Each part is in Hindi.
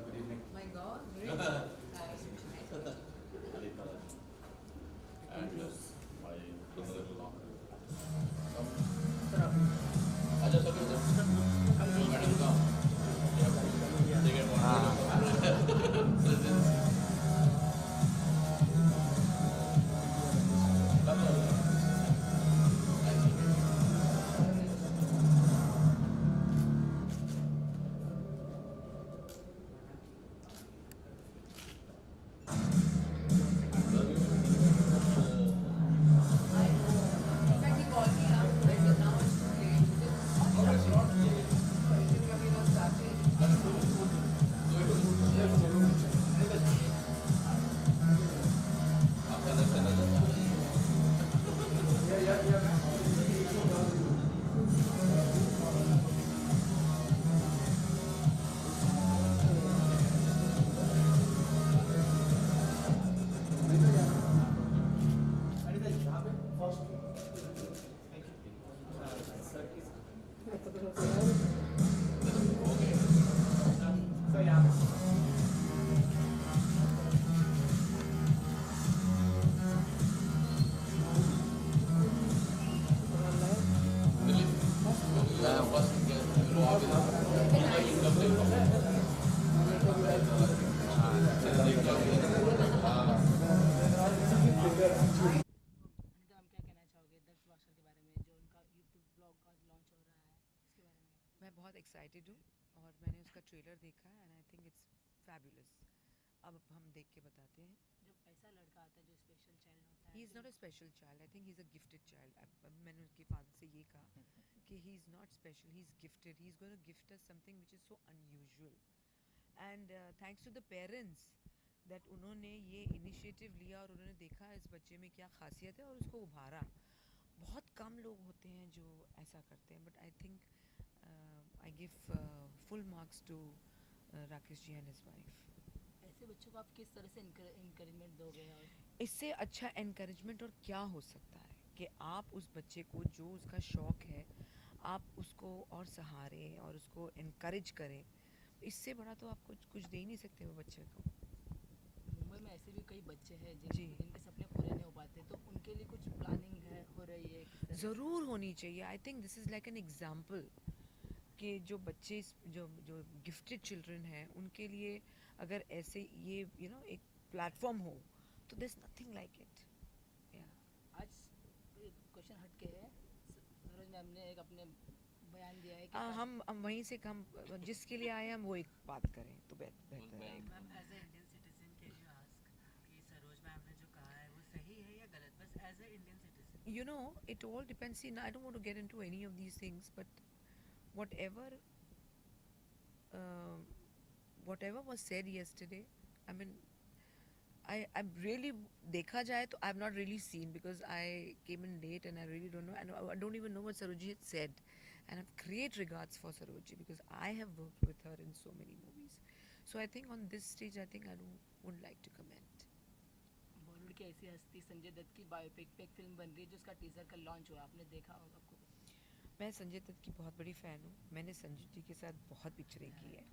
Good evening. My God, great. Nice. Ali Taran and my brother-in-law. Aja sir, madam come. They get one presents. I know. In fact, he called me up. I said, now it's too late. He said, No, it's not late. Parishad Kavi was started. आपका दर्शन है दिल्ली फर्स्ट लो आप इनकम अनिता, हम क्या कहना चाहोगे दक्ष वाशर के बारे में, जो उनका यूट्यूब ब्लॉग का लॉन्च हो रहा है, इसके बारे में? मैं बहुत एक्साइटेड हूँ और मैंने उसका ट्रेलर देखा है and I think it's fabulous. अब हम देख के बताते हैं. जब ऐसा लड़का आता है जो स्पेशल चाइल्ड होता है, he is not a special child. I think he is a gifted child. मैंने उसके फादर से ये कहा कि he is not special, he is gifted. He is going to gift us something which is so unusual and thanks to the parents that उन्होंने ये इनिशिएटिव लिया और उन्होंने देखा इस बच्चे में क्या खासियत है और उसको उभारा. बहुत कम लोग होते हैं जो ऐसा करते हैं, but I think I give full marks to Rakesh ji and his wife. ऐसे बच्चों को आप किस तरह से इंकरेजमेंट दोगे? और इससे अच्छा एनकरेजमेंट और क्या हो सकता है कि आप उस बच्चे को जो उसका शौक़ है आप उसको और सहारें और उसको इनकरेज करें. इससे बड़ा तो आप कुछ दे ही नहीं सकते वो बच्चे को. मुंबई में ऐसे भी कई बच्चे हैं जी. जिनके सपने पूरे नहीं हो पाते, तो उनके लिए कुछ प्लानिंग है, हो रही है किस तरह से? ज़रूर होनी चाहिए. I think this is like an example कि जो बच्चे जो जो गिफ्टेड चिल्ड्रन हैं उनके लिए अगर ऐसे ये एक प्लेटफॉर्म हो तो there is nothing like it. आज क्वेश्चन हट के है, सरोज मैम ने एक अपने बयान दिया है कि हम वहीं से हम जिसके लिए आए हैं हम वो एक बात करें तो बेहतर है. Ma'am as a Indian citizen can you ask कि सरोज मैम ने जो कहा है वो सही है या गलत, बस as a Indian citizen? It all depends. See, I don't want to get into any of these things, but whatever uh, whatever was said yesterday, I mean, I'm really देखा जाए तो I have not really seen because I came in late and I really don't know, and I don't even know what Saroji had said, and I have great regards for Saroji because I have worked with her in so many movies. So I think on this stage I think I would like to comment. Bollywood की ऐसी हस्ती संजय दत्त की बायोपिक पे एक फिल्म बन रही है जिसका टीजर कल लॉन्च हुआ, आपने देखा होगा? आपको मैं संजय दत्त की बहुत बड़ी फ़ैन हूँ. मैंने संजय जी के साथ बहुत पिक्चरें की है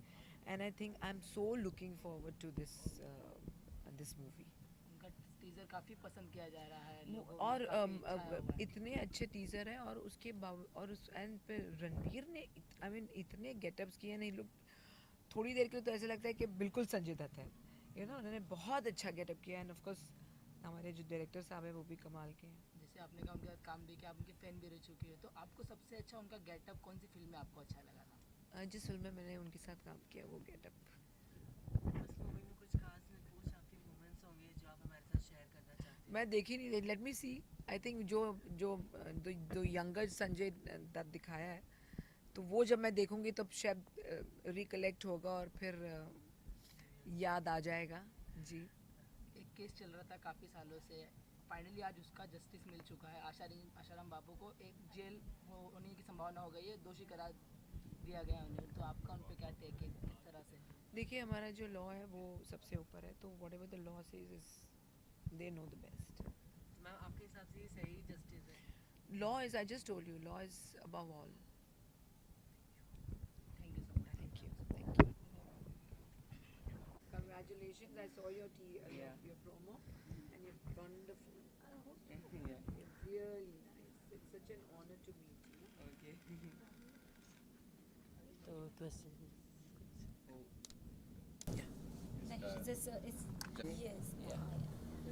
and I think I am so looking forward to this movie. उनका टीजर काफी पसंद किया जा रहा है लोगों में, और काफी अच्छा हुआ है. इतने अच्छे टीजर हैं और उसके और उस एंड पे रणवीर ने आई मीन इतने गेटअप्स किए नहीं लोग. थोड़ी देर के लिए तो ऐसा लगता है कि बिल्कुल संजय दत्त है. उन्होंने बहुत अच्छा गेटअप किया एंड ऑफ कोर्स हमारे जो डायरेक्टर साहब हैं वो भी कमाल के हैं. जैसे आपने कहा उनके साथ काम भी किया, आप उनके फैन भी रह चुकी है, तो आपको सबसे अच्छा उनका गेटअप कौन सी फिल्म में आपको अच्छा लगा था? जिस फिल्म में मैंने उनके साथ काम किया वो गेटअप. उस मूवी में कुछ खास कुछ आपके मोमेंट्स होंगे जो आप हमारे साथ शेयर करना चाहते हैं? मैं देखी नहीं. Let me C. I think जो जो जो यंगर संजय दत्त दिखाया है तो वो जब मैं देखूंगी तब शायद रिकलेक्ट होगा और फिर याद आ जाएगा. जी. एक केस चल रहा था काफ़ी सालों से, फाइनली आज उसका जस्टिस मिल चुका है. आशाराम बाबू को एक जेल होने की संभावना हो गई है, दोषी करार दिया गया उन्हें, तो आपका उन पे क्या टेक है, किस तरह से? देखिए हमारा जो लॉ है वो सबसे ऊपर है, तो what ever the law says is they know the best. Ma'am आपके हिसाब से ये सही जस्टिस है? Law is, I just told you, law is above all. Thank you so much. Thank you. congratulations. I saw your Yeah. your promo, and you're wonderful. Yeah. You're really nice. It's such an honor to meet you. Okay. So question. It's yes.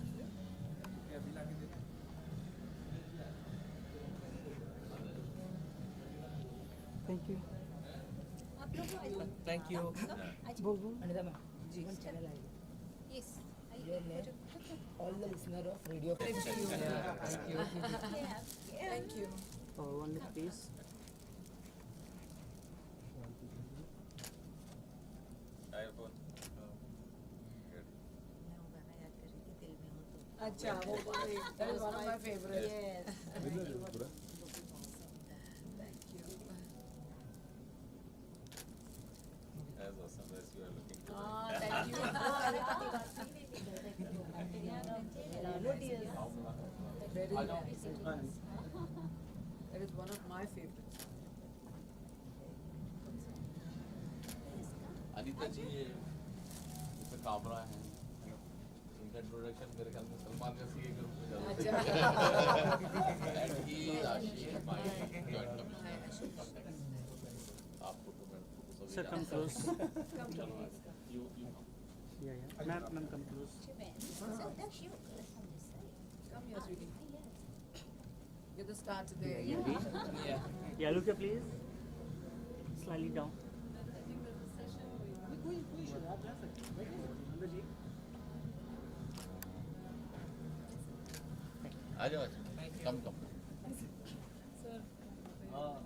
Thank you. Thank you. Anita ma'am जीवन चैनल आई Yes. ये मैं all the listener of radio Thank you. Thank you. One please. iPhone. अच्छा वो that is one of my favorites. Yes. Thank you. As awesome as you are looking. Thank you. Very nice. That is one of my favorites. Anita जी ये इसमें कामरा है इनका इंट्रोडक्शन मेरे ख्याल में सलमान का सीए ग्रुप में ज़्यादा and he Ashi my joint commission आपको तो मैं सभी Sir, come close. चलो you Yeah. Ma'am, come close. Come here, sweetie. Get the start there. Yeah, look here, please. Slightly down. आ जाओ come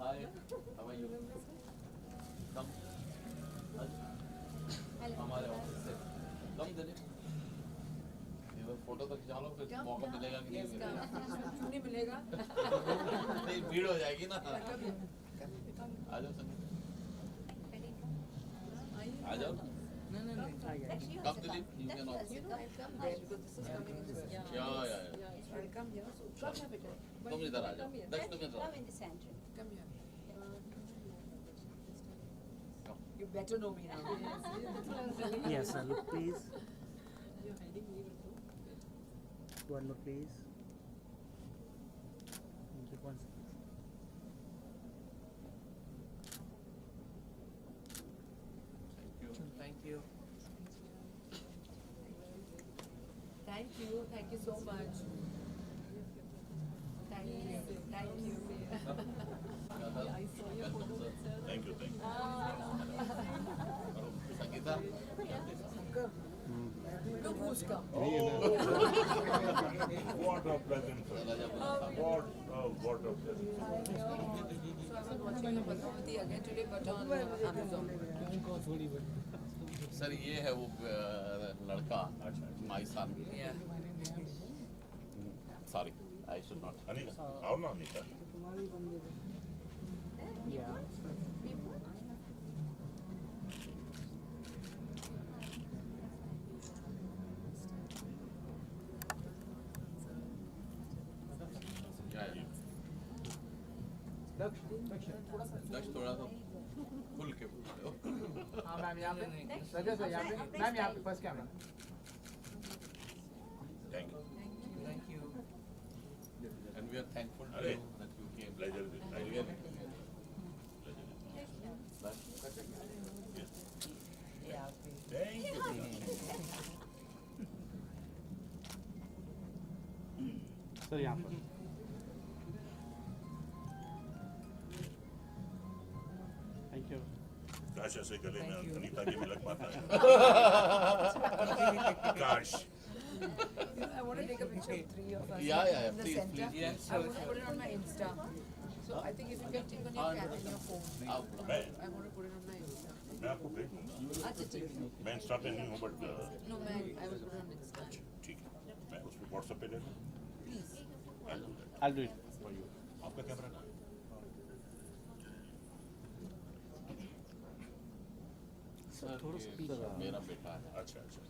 hi how are you come हमारे ऑफिस से कम दिलीप इधर फोटो तो खिंचा लो फिर मौका मिलेगा कि नहीं मिलेगा क्यों नहीं मिलेगा? नहीं भीड़ हो जाएगी ना आ जाओ संजय आ जाओ No. Come Dilip you can also Come there because this is coming in this. या So I'll come here. So come here, beta. तुम इधर आ जाओ दक्ष तुम इधर Come in the center. Come here. You better know me now. Yes, sir. Look, please. One more, please. Thank you. One second. Thank you. Thank you. Thank you so much. Thank you. Thank you. Thank you Sangeeta Look who's come. What a pleasant चला जा what a pleasant So I was watching the Padmavati again today, but on Amazon. Sir ये है वो लड़का my son sorry I should not Anika, how long Anika? Yeah. Daksh थोड़ा सा खुल के बोलो हाँ मैम यहाँ पे रजत सर यहाँ पे मैम यहाँ पे first camera Thank you. Thank you. and we are thankful to Arey. you that you came Pleasure is mine. really Yeah, please. Thank you. Sir, यहाँ पर. Thank you. काश ऐसे गले में अनीता की भी लग पाता है काश I want to take a picture of three of us Yeah, yeah, in the please, center. please, yeah, I want to put it on my Insta. So I think if you can take on your camera and your phone, आप मैं I want to put it on my Insta. मैं आपको भेज अच्छा ठीक है. मैं इंस्टा पे नहीं हूँ but No, man, I will put it on Insta. ठीक है मैं उस पर व्हाट्सएप पे ले लूँ Please. I'll do it. आपका कैमरा कहाँ है? सर ये मेरा बेटा है अच्छा अच्छा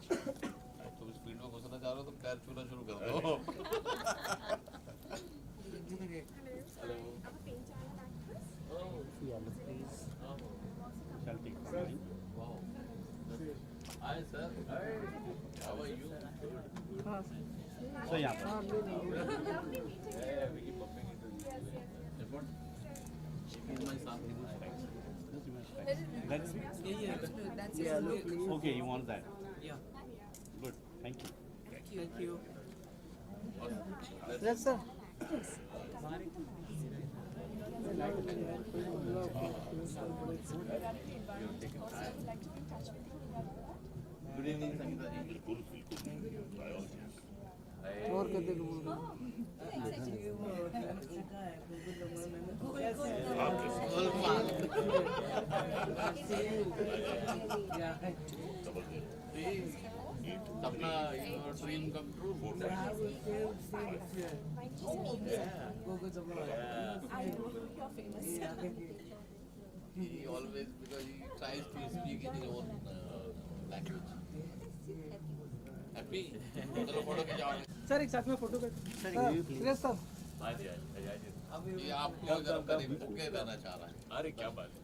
तुम स्पीड में घुसना चाह रहे हो तो पैर छूना शुरू कर दो hello Yeah, look, please. Shall take wow I Hi sir. Hi. How are you? So yeah. Yeah, we keep bumping into you. Report. He's my son. That's okay. You want that? Yeah. Good. Thank you. Thank you. Yes, sir. Good evening, Sangeeta ji. बिल्कुल बिल्कुल by all means. और कहते बोल Sapna, your dream come true. He always, because he tries to speak in his own language. Happy? चलो फोटो खिंचाओ. सर एक साथ में फोटो कर सुरेश सर हाँ जी, ये आपको जरा करीब बुके देना चाह रहा है. अरे क्या बात है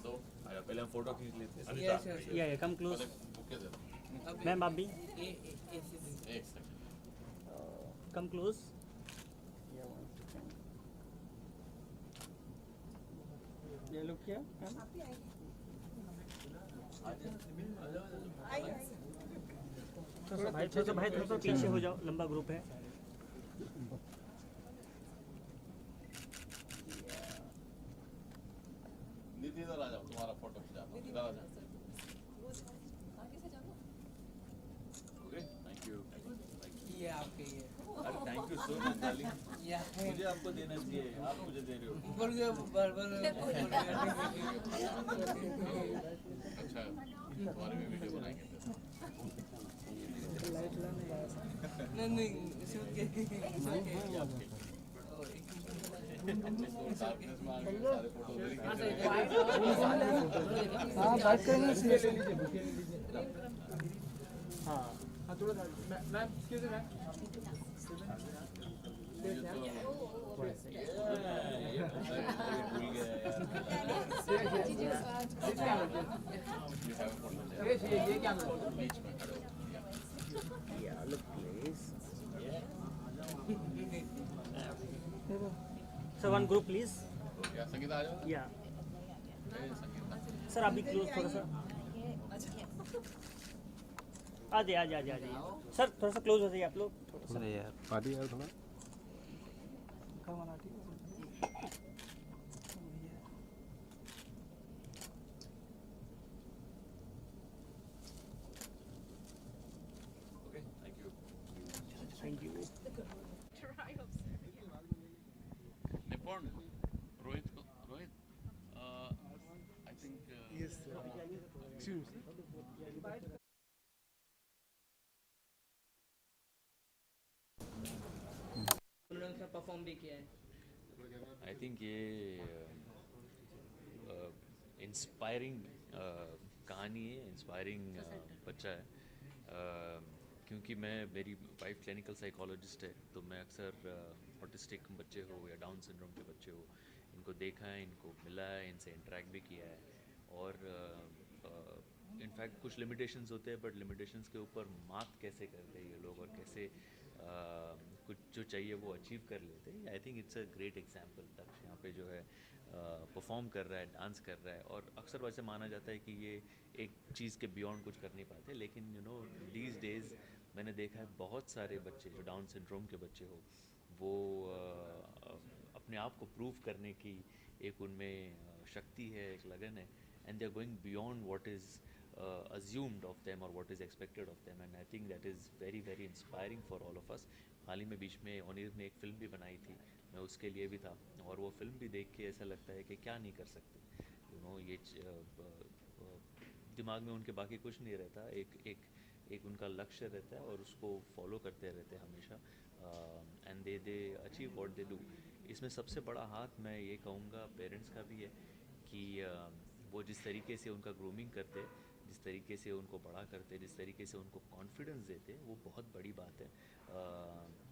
तो पहले हम फोटो खींच लेते हैं अनिता Yeah, come close. पहले बुके दे दो. Ma'am, आप भी एक सेकंड. come close. ये लुक किया भाई थोड़ा सा पीछे हो जाओ, लंबा ग्रुप है. दीदी इधर आ जाओ, तुम्हारा फोटो खिंचा लो. इधर आ जाओ. ओके थैंक यू ये आपके ये अरे thank you so much darling मुझे आपको देना चाहिए आप मुझे दे रहे हो ऊपर के बराबर अच्छा, तुम्हारे भी वीडियो बनाएंगे. नहीं शूट के डार्कनेस में आके सारे फोटो उधर ही खींच रहे हैं. हाँ बात करेंगे इसलिए ले लीजिए बुके ले लीजिए. हाँ हाँ थोड़ा मैम एक्सक्यूज मी मैम. ये भूल गया ये क्या नाम है? बीच में खड़े हो. Sir, one group please. क्या संगीता आ जाओ. Yeah. संगीता. सर आप भी क्लोज थोड़ा सा. आ जाइए. सर थोड़ा सा क्लोज हो जाइए आप लोग. थोड़ा सा. यार पार्टी यार थोड़ा okay thank you Thank you. निपुण रोहित को Rohit I think Yes sir. Excuse me. उन्होंने परफॉर्म भी किया है आई थिंक ये इंस्पायरिंग कहानी है इंस्पायरिंग बच्चा है क्योंकि मेरी वाइफ क्लिनिकल साइकोलॉजिस्ट है तो मैं अक्सर ऑटिस्टिक बच्चे हो या डाउन सिंड्रोम के बच्चे हो इनको देखा है इनको मिला है इनसे इंटरेक्ट भी किया है और इनफैक्ट कुछ लिमिटेशंस होते हैं बट लिमिटेशंस के ऊपर मात कैसे करते हैं ये लोग और कैसे कुछ जो चाहिए वो अचीव कर लेते हैं I think it's a great example Daksh यहाँ पे जो है परफॉर्म कर रहा है डांस कर रहा है और अक्सर वैसे माना जाता है कि ये एक चीज़ के बियॉन्ड कुछ कर नहीं पाते लेकिन यू नो दीज डेज़ मैंने देखा है बहुत सारे बच्चे जो डाउन सिंड्रोम के बच्चे हो वो अपने आप को प्रूव करने की एक उनमें शक्ति है एक लगन है and they are going beyond what is assumed of them or what is expected of them and I think that is very very inspiring for all of us. हाल ही में बीच में ओनिर ने एक फिल्म भी बनाई थी मैं उसके लिए भी था और वो फिल्म भी देख के ऐसा लगता है कि क्या नहीं कर सकते यू नो ये दिमाग में उनके बाकी कुछ नहीं रहता एक उनका लक्ष्य रहता है और उसको फॉलो करते रहते हैं हमेशा and they achieve what they do. इसमें सबसे बड़ा हाथ मैं ये कहूँगा पेरेंट्स का भी है कि वो जिस तरीके से उनका ग्रूमिंग करते जिस तरीके से उनको बड़ा करते जिस तरीके से उनको कॉन्फिडेंस देते वो बहुत बड़ी बात है.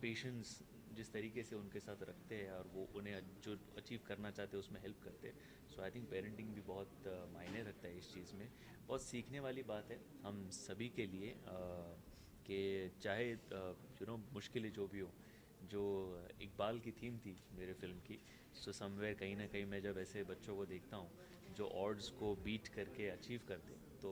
पेशेंस जिस तरीके से उनके साथ रखते हैं और वो उन्हें जो अचीव करना चाहते हैं उसमें हेल्प करते हैं. सो आई थिंक पेरेंटिंग भी बहुत मायने रखता है इस चीज़ में. बहुत सीखने वाली बात है हम सभी के लिए कि चाहे मुश्किलें जो भी हो. जो इकबाल की थीम थी मेरे फिल्म की, सो समवेयर कहीं ना कहीं मैं जब ऐसे बच्चों को देखता हूँ जो ऑड्स को बीट करके अचीव करते, तो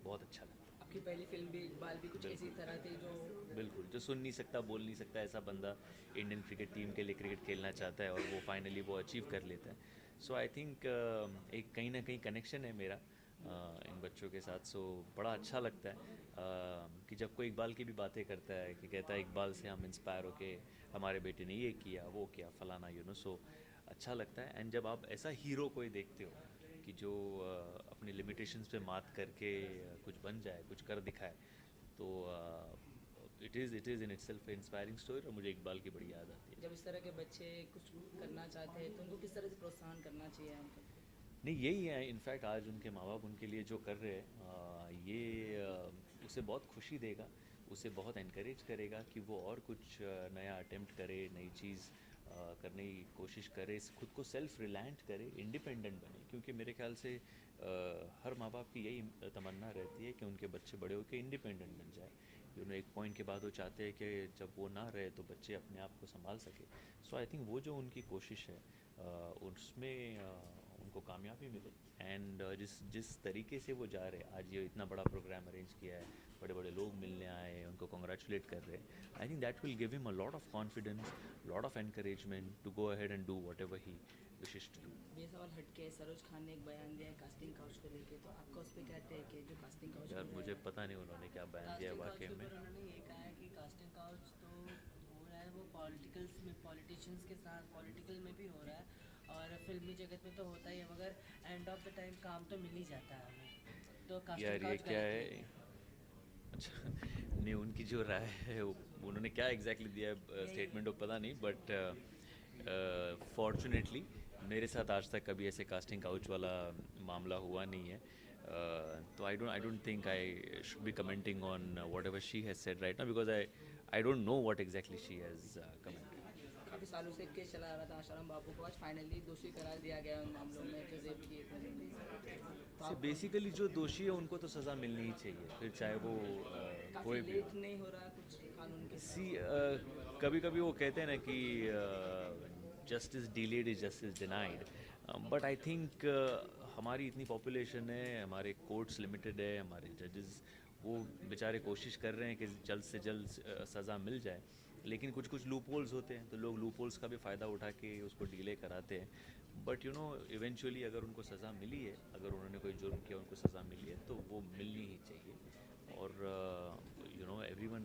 बहुत अच्छा लगता है. आपकी पहली फिल्म भी इकबाल भी कुछ इसी तरह थी जो बिल्कुल, जो सुन नहीं सकता, बोल नहीं सकता, ऐसा बंदा इंडियन क्रिकेट टीम के लिए क्रिकेट खेलना चाहता है और वो फाइनली वो अचीव कर लेता है. सो आई थिंक एक कहीं ना कहीं कनेक्शन है मेरा इन बच्चों के साथ. सो बड़ा अच्छा लगता है कि जब कोई इकबाल की भी बातें करता है कि कहता है इकबाल से हम इंस्पायर होके हमारे बेटे ने ये किया वो किया फलाना सो अच्छा लगता है. एंड जब आप ऐसा हीरो कोई देखते हो कि जो अपनी लिमिटेशंस पे मात करके कुछ बन जाए, कुछ कर दिखाए, तो it is in itself inspiring story. और मुझे इकबाल की बड़ी याद आती है. जब इस तरह के बच्चे कुछ करना चाहते हैं तो उनको किस तरह से प्रोत्साहन करना चाहिए हमको? नहीं, यही है इनफैक्ट आज उनके माँ बाप उनके लिए जो कर रहे हैं ये उसे बहुत खुशी देगा, उसे बहुत इनकरेज करेगा कि वो और कुछ नया अटेम्प्ट करे, नई चीज़ करने की कोशिश करे, खुद को सेल्फ रिलायंट करे, इंडिपेंडेंट बने. क्योंकि मेरे ख्याल से हर माँ बाप की यही तमन्ना रहती है कि उनके बच्चे बड़े होकर इंडिपेंडेंट बन जाए. एक पॉइंट के बाद वो चाहते हैं कि जब वो ना रहे तो बच्चे अपने आप को संभाल सके. सो आई थिंक वो जो उनकी कोशिश है उसमें उनको कामयाबी मिले. एंड जिस तरीके से वो जा रहे हैं, आज ये इतना बड़ा प्रोग्राम अरेंज किया है, बड़े बड़े लोग मिलने आए हैं, उनको कॉन्ग्रेचुलेट कर रहे हैं. I think that will give him a lot of confidence, lot of encouragement to go ahead and do whatever he wishes to do. ये सवाल हटके सरोज खान ने एक बयान दिया है कास्टिंग काउच को लेके, तो आपका उस पर क्या टेक है जो कास्टिंग काउच? यार मुझे पता नहीं उन्होंने क्या बयान दिया वाकई में. उन्होंने ये कहा है कि कास्टिंग काउच तो हो रहा है वो पॉलिटिशियंस के साथ, पॉलिटिकल में भी हो रहा है और फिल्मी जगत में तो होता ही है, मगर एंड ऑफ द टाइम काम तो मिल ही जाता है हमें. तो यार ये क्या है? अच्छा नहीं, उनकी जो राय है उन्होंने क्या एग्जैक्टली दिया है स्टेटमेंट वो पता नहीं, बट फॉर्चुनेटली मेरे साथ आज तक कभी ऐसे कास्टिंग काउच वाला मामला हुआ नहीं है. तो I don't think I should be commenting on what ever she has said right now, because I don't know what exactly she has commented. काफ़ी सालों से केस चला आ रहा था आशाराम बाबू को, आज फाइनली दोषी करार दिया गया उन मामलों में जो रेप किए थे. बेसिकली जो दोषी है उनको तो सज़ा मिलनी ही चाहिए, फिर चाहे वो कोई भी. लेट नहीं हो रहा कुछ कानून के? सी कभी कभी वो कहते हैं ना कि justice delayed is justice denied, but I think हमारी इतनी पॉपुलेशन है, हमारे कोर्ट्स लिमिटेड है, हमारे जजेस वो बेचारे कोशिश कर रहे हैं कि जल्द से जल्द सज़ा मिल जाए. लेकिन कुछ कुछ लूप होल्स होते हैं तो लोग लूप होल्स का भी फ़ायदा उठा के उसको डिले कराते हैं. बट इवेंचुअली अगर उनको सज़ा मिली है, अगर उन्होंने कोई जुर्म किया उनको सज़ा मिली है तो वो मिलनी ही चाहिए. और everyone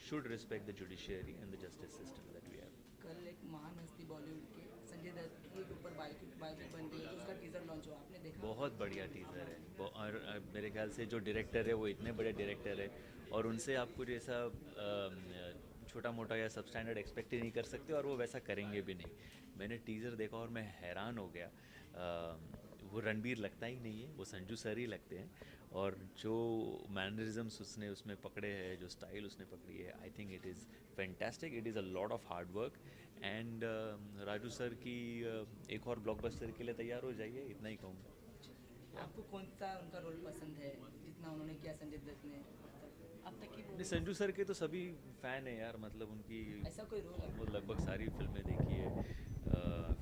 should respect the judiciary and the justice system that we have. कल एक महान हस्ती बॉलीवुड के संजय दत्त के ऊपर बायोपिक बन रही है, तो उसका टीजर लॉन्च हुआ, आपने देखा? बहुत बढ़िया टीज़र है. और मेरे ख्याल से जो डायरेक्टर है वो इतने बड़े डायरेक्टर है और उनसे आप कुछ ऐसा छोटा मोटा या सब स्टैंडर्ड एक्सपेक्ट ही नहीं कर सकते और वो वैसा करेंगे भी नहीं. मैंने टीज़र देखा और मैं हैरान हो गया. वो रणबीर लगता ही नहीं है, वो संजू सर ही लगते हैं. और जो मैनरिज्म्स उसने उसमें पकड़े हैं, जो स्टाइल उसने पकड़ी है, I think it is fantastic. It is a lot of hard work. And Raju sir की एक और ब्लॉकबस्टर के लिए तैयार हो जाइए, इतना ही कहूँगा. आपको कौन सा उनका रोल पसंद है जितना उन्होंने किया संजय दत्त ने अब तक की? नहीं, संजू सर के तो सभी फ़ैन हैं यार, मतलब उनकी ऐसा कोई रोल है? वो लगभग सारी फिल्में देखी है.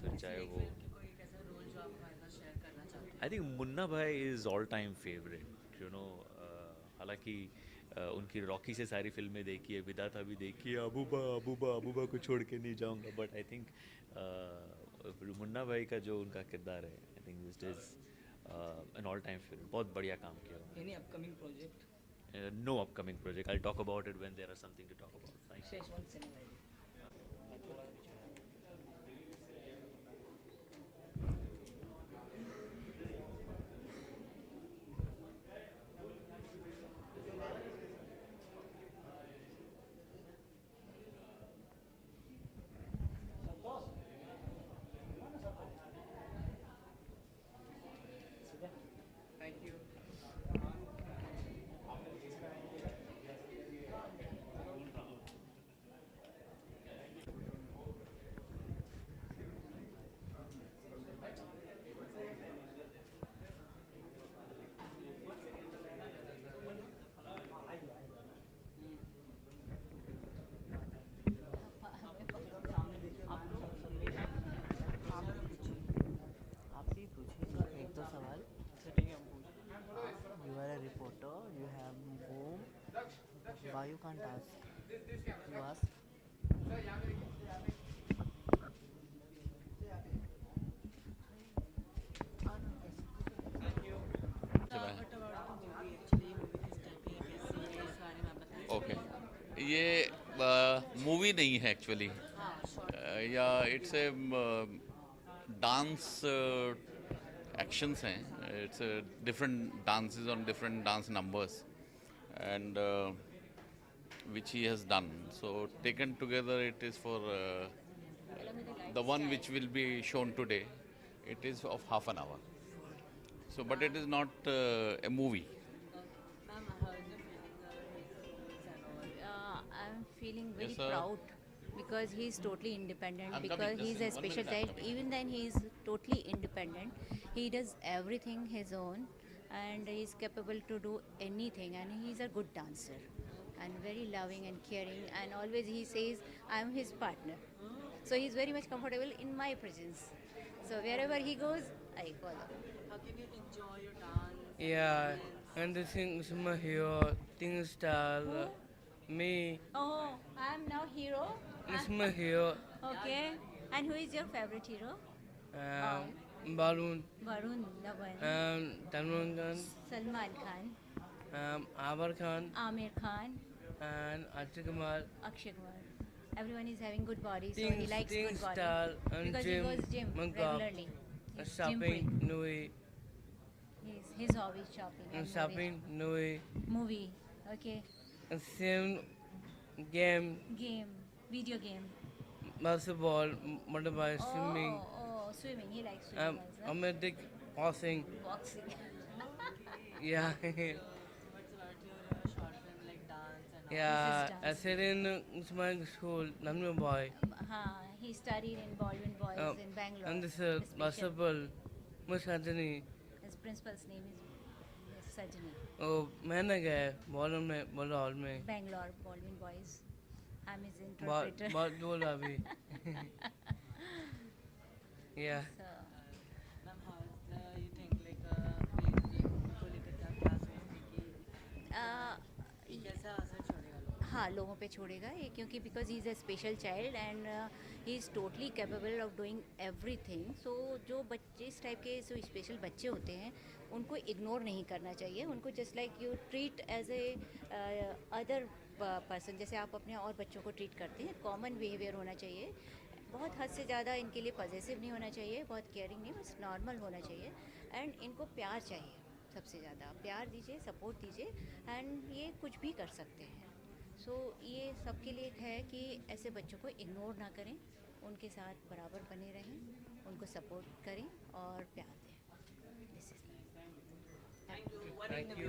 फिर चाहे वो कोई एक ऐसा रोल जो आप हमारे साथ शेयर करना चाहते हैं? आई थिंक मुन्ना भाई इज़ ऑल टाइम फेवरेट. हालांकि उनकी रॉकी से सारी फिल्में देखी है, विधाता भी देखी है, अबूबा को छोड़ के नहीं जाऊंगा. बट आई थिंक मुन्ना भाई का जो उनका किरदार है, I think this is an all time favourite. बहुत बढ़िया काम किया. Any upcoming project? No upcoming project. I'll talk about it when there are something to talk about. Thank you. One cinema. Thank you. why you can't ask? You ask. Okay, ये मूवी नहीं है एक्चुअली, या इट्स ए डांस एक्शंस हैं. It's different dances on different dance numbers and which he has done. So taken together, it is for the one which will be shown today. It is of half an hour. So, but it is not a movie. Ma'am, how is the feeling? I'm feeling very Yes, sir. proud because he's totally independent. I'm Because coming, just he's a 1 special minute, I'm child. coming. Even then, he's totally independent. He does everything his own, and he's capable to do anything. And he's a good dancer, and very loving and caring. And always he says, "I'm his partner." So he's very much comfortable in my presence. So wherever he goes, I follow. How can you enjoy your dance? Yeah, and the things my hero, things style, me, Oh, I'm now hero. it's my hero, Okay. And who is your favorite hero? Balloon, Varun Dhawan. Salman Khan, Salman Khan. Abar Khan, Amir Khan. and Akshay Kumar. Akshay Kumar. Everyone is having good body, so he Things, likes things good body. style, and Because gym, he goes gym makeup, regularly. He's gym shopping, freak. Nui, His hobby is shopping. And shopping, Nui, Movie. Okay. and same game, Game. Video game. basketball, motorbike, swimming, Oh, swimming. He likes swimming also. American boxing. Boxing. Yeah, What's about your short film like dance and all? yeah. I dance. said in my school, Namno boy. He studied in Baldwin Boys in Bangalore. And this Special. basketball, Mushatani. His principal's name is Sajani. Oh, मैंने गया बॉल में बॉल हॉल में Bangalore Baldwin Boys. I'm his बहुत interpreter. बहुत बोला अभी. Yeah. So, Ma'am, how is the you think like को लेकर क्या क्या सोचते कि कैसा असर छोड़ेगा लोगों हाँ लोगों पे छोड़ेगा ये क्योंकि because he is a special child and he is totally capable of doing everything. So जो बच्चे इस टाइप के जो स्पेशल बच्चे होते हैं उनको इग्नोर नहीं करना चाहिए. उनको just like you treat as a other person जैसे आप अपने और बच्चों को ट्रीट करते हैं. कॉमन बिहेवियर होना चाहिए. बहुत हद से ज़्यादा इनके लिए पॉजिटिव नहीं होना चाहिए, बहुत केयरिंग नहीं, बस नॉर्मल होना चाहिए. एंड इनको प्यार चाहिए, सबसे ज़्यादा प्यार दीजिए, सपोर्ट दीजिए. एंड ये कुछ भी कर सकते हैं. सो ये सबके लिए है कि ऐसे बच्चों को इग्नोर ना करें, उनके साथ बराबर बने रहें, उनको सपोर्ट करें और प्यार दें. This is Thank you.